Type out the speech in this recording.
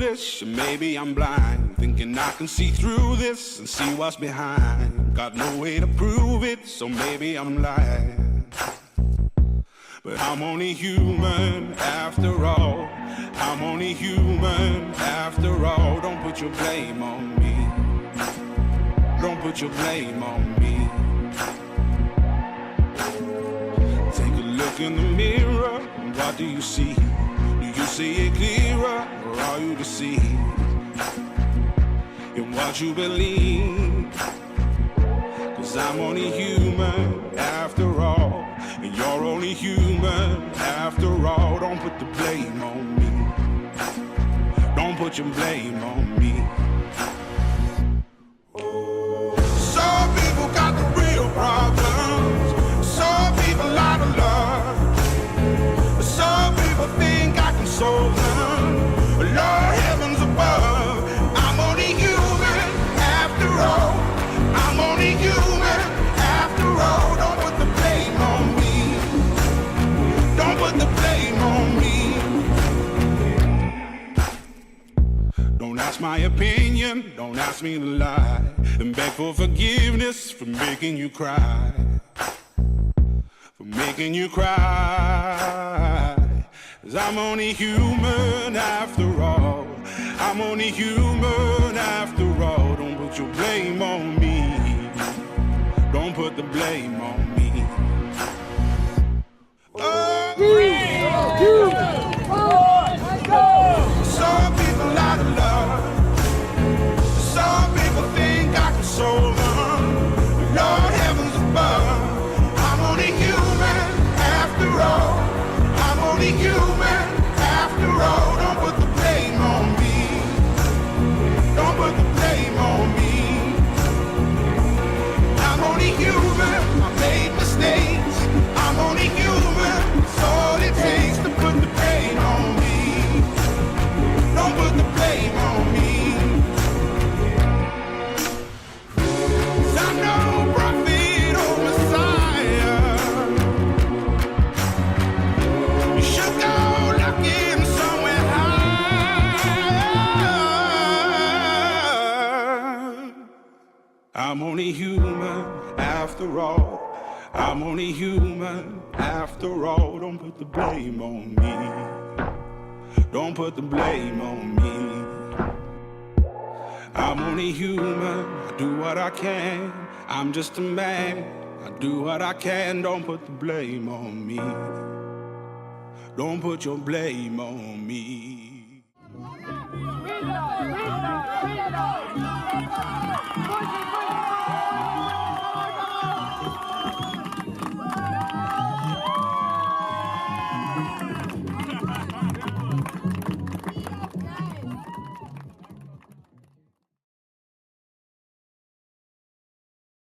foolish, maybe I'm blind, thinking I can see through this and see what's behind. Got no way to prove it, so maybe I'm lying. But I'm only human after all. I'm only human after all. Don't put your blame on me. Don't put your blame on me. Take a look in the mirror, what do you see? Do you see it clearer, or are you deceived in what you believe? 'Cause I'm only human after all, and you're only human after all. Don't put the blame on me. Don't put your blame on me. Some people got the real problems. Some people out of love. Some people think I can solve them. Lord heavens above, I'm only human after all. I'm only human after all. Don't put the blame on me. Don't put the blame on me. Don't ask my opinion, don't ask me to lie, and beg for forgiveness for making you cry. For making you cry. 'Cause I'm only human after all. I'm only human after all. Don't put your blame on me. Don't put the blame on me. Some people out of love. Some people think I can solve them. Lord heavens above, I'm only human after all. I'm only human after all. Don't put the blame on me. Don't put the blame on me. I'm only human. I made mistakes. I'm only human. It's all it takes to put the blame on me. Don't put the blame on me. 'Cause I'm no prophet or Messiah. You should go looking somewhere higher. I'm only human after all. I'm only human after all. Don't put the blame on me. Don't put the blame on me. I'm only human, I do what I can. I'm just a man, I do what I can. Don't put the blame on me. Don't put your blame on me. Push it,